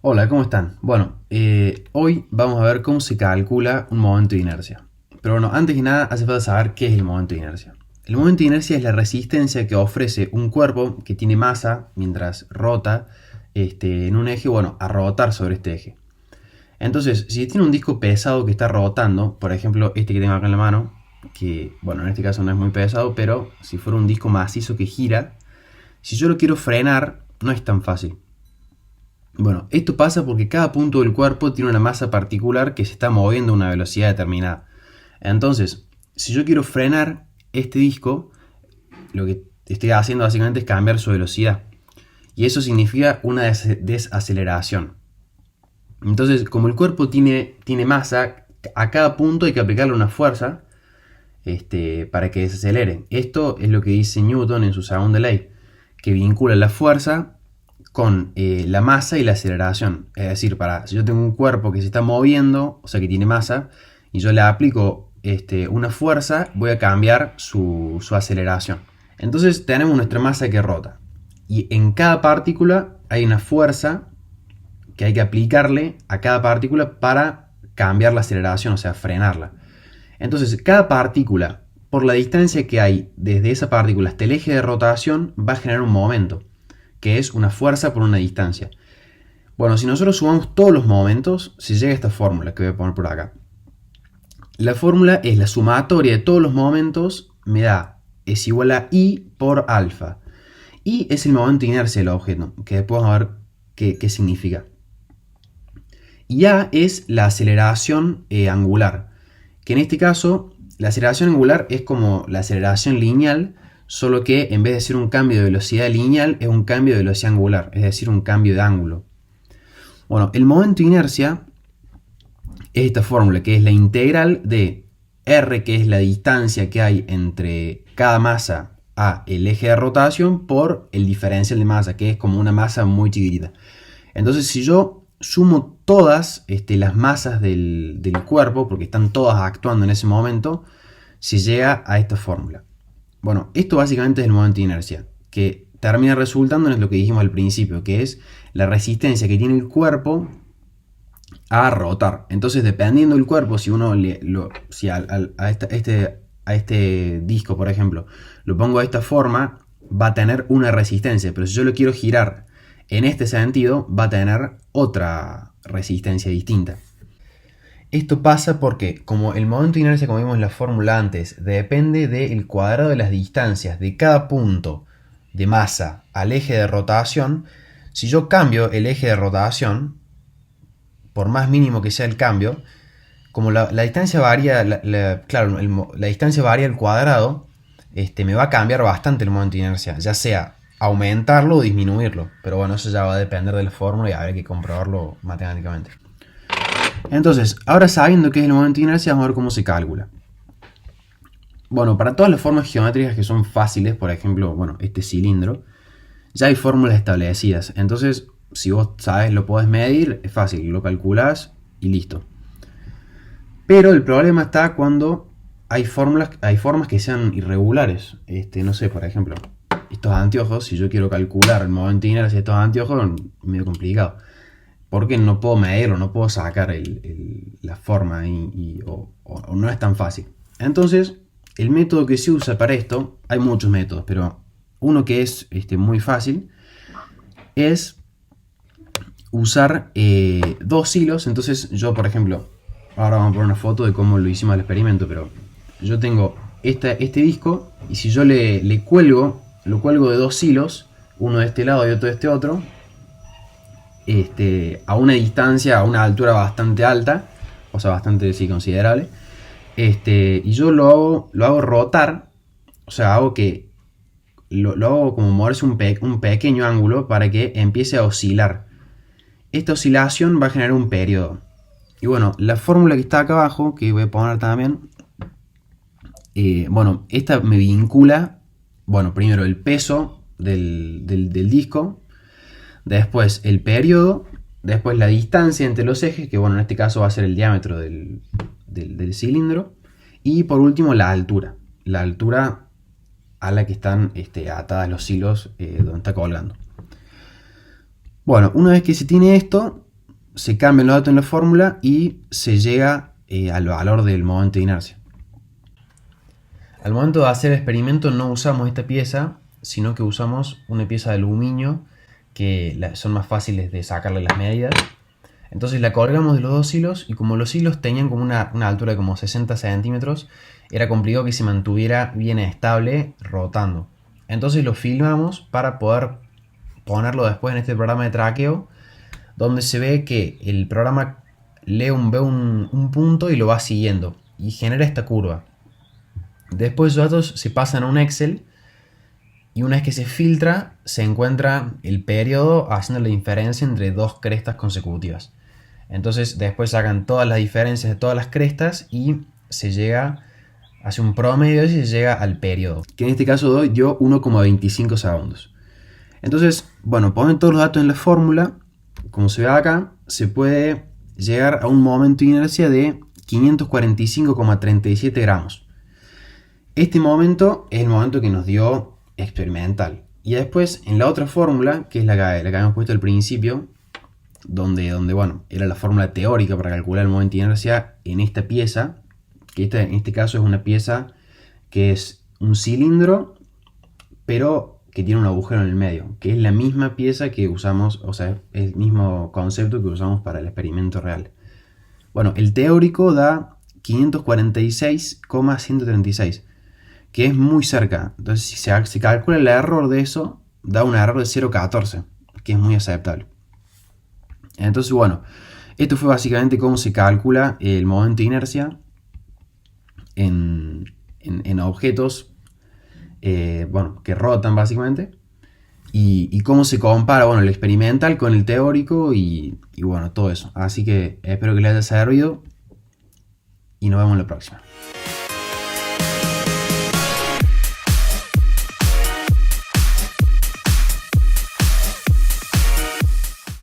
Hola, ¿cómo están? Bueno, hoy vamos a ver cómo se calcula un momento de inercia. Pero bueno, antes que nada hace falta saber qué es el momento de inercia. El momento de inercia es la resistencia que ofrece un cuerpo que tiene masa mientras rota en un eje, bueno, a rotar sobre este eje. Entonces, si tiene un disco pesado que está rotando, por ejemplo, este que tengo acá en la mano, que bueno, en este caso no es muy pesado, pero si fuera un disco macizo que gira, si yo lo quiero frenar, no es tan fácil. Bueno, esto pasa porque cada punto del cuerpo tiene una masa particular que se está moviendo a una velocidad determinada. Entonces, si yo quiero frenar este disco, lo que estoy haciendo básicamente es cambiar su velocidad. Y eso significa una desaceleración. Entonces, como el cuerpo tiene masa, a cada punto hay que aplicarle una fuerza para que desacelere. Esto es lo que dice Newton en su segunda ley, que vincula la fuerza con la masa y la aceleración. Es decir, si yo tengo un cuerpo que se está moviendo, o sea que tiene masa, y yo le aplico una fuerza, voy a cambiar su aceleración. Entonces tenemos nuestra masa que rota. Y en cada partícula hay una fuerza que hay que aplicarle a cada partícula para cambiar la aceleración, o sea, frenarla. Entonces, cada partícula, por la distancia que hay desde esa partícula hasta el eje de rotación, va a generar un momento, que es una fuerza por una distancia. Bueno, si nosotros sumamos todos los momentos, se llega a esta fórmula que voy a poner por acá. La fórmula es la sumatoria de todos los momentos, es igual a I por alfa. I es el momento de inercia del objeto, que después vamos a ver qué significa. Y A es la aceleración angular, que en este caso la aceleración angular es como la aceleración lineal, solo que en vez de ser un cambio de velocidad lineal es un cambio de velocidad angular, es decir, un cambio de ángulo. Bueno, el momento de inercia es esta fórmula, que es la integral de R, que es la distancia que hay entre cada masa a el eje de rotación, por el diferencial de masa, que es como una masa muy chiquitita. Entonces, si yo sumo todas las masas del cuerpo, porque están todas actuando en ese momento, se llega a esta fórmula. Bueno, esto básicamente es el momento de inercia, que termina resultando en lo que dijimos al principio, que es la resistencia que tiene el cuerpo a rotar. Entonces, dependiendo del cuerpo, si uno a este disco, por ejemplo, lo pongo de esta forma, va a tener una resistencia, pero si yo lo quiero girar en este sentido, va a tener otra resistencia distinta. Esto pasa porque, como el momento de inercia, como vimos en la fórmula antes, depende del cuadrado de las distancias de cada punto de masa al eje de rotación, si yo cambio el eje de rotación, por más mínimo que sea el cambio, como la distancia varía, la distancia varía al cuadrado, me va a cambiar bastante el momento de inercia, ya sea aumentarlo o disminuirlo. Pero bueno, eso ya va a depender de la fórmula y habrá que comprobarlo matemáticamente. Entonces, ahora sabiendo qué es el momento de inercia, vamos a ver cómo se calcula. Bueno, para todas las formas geométricas que son fáciles, por ejemplo, bueno, este cilindro, ya hay fórmulas establecidas. Entonces, si vos sabes, lo podés medir, es fácil, lo calculás y listo. Pero el problema está cuando hay formas que sean irregulares. No sé, por ejemplo, estos anteojos, si yo quiero calcular el momento de inercia de estos anteojos, es medio complicado. Porque no puedo medirlo, no puedo sacar la forma o no es tan fácil. Entonces, el método que se usa para esto, hay muchos métodos, pero uno que es muy fácil es usar dos hilos. Entonces yo, por ejemplo, ahora vamos a poner una foto de cómo lo hicimos el experimento, pero yo tengo este disco y si yo le cuelgo, lo cuelgo de dos hilos, uno de este lado y otro de este otro, a una distancia, a una altura bastante alta, o sea, bastante considerable, y yo lo hago rotar, o sea, hago que lo hago como moverse un pequeño ángulo para que empiece a oscilar. Esta oscilación va a generar un periodo. Y bueno, la fórmula que está acá abajo, que voy a poner también, bueno, esta me vincula, bueno, primero el peso del disco, después el periodo, después la distancia entre los ejes, que bueno, en este caso va a ser el diámetro del cilindro, y por último la altura a la que están atadas los hilos donde está colgando. Bueno, una vez que se tiene esto, se cambian los datos en la fórmula y se llega al valor del momento de inercia. Al momento de hacer el experimento no usamos esta pieza, sino que usamos una pieza de aluminio que son más fáciles de sacarle las medidas. Entonces la colgamos de los dos hilos y como los hilos tenían como una altura de como 60 centímetros, era complicado que se mantuviera bien estable rotando. Entonces lo filmamos para poder ponerlo después en este programa de traqueo, donde se ve que el programa ve un punto y lo va siguiendo y genera esta curva. Después los datos se pasan a un Excel y una vez que se filtra se encuentra el periodo haciendo la diferencia entre dos crestas consecutivas. Entonces después sacan todas las diferencias de todas las crestas y se llega, hace un promedio y se llega al periodo, que en este caso dio 1,25 segundos. Entonces, bueno, ponen todos los datos en la fórmula. Como se ve acá, se puede llegar a un momento de inercia de 545,37 gramos. Este momento es el momento que nos dio experimental. Y después, en la otra fórmula, que es la que habíamos puesto al principio, donde bueno, era la fórmula teórica para calcular el momento de inercia en esta pieza, que en este caso es una pieza que es un cilindro, pero que tiene un agujero en el medio, que es la misma pieza que usamos, o sea, es el mismo concepto que usamos para el experimento real. Bueno, el teórico da 546,136, que es muy cerca. Entonces, si se calcula el error de eso, da un error de 0,14, que es muy aceptable. Entonces, bueno, esto fue básicamente cómo se calcula el momento de inercia en objetos que rotan básicamente, y cómo se compara, bueno, el experimental con el teórico y bueno, todo eso. Así que espero que les haya servido y nos vemos en la próxima.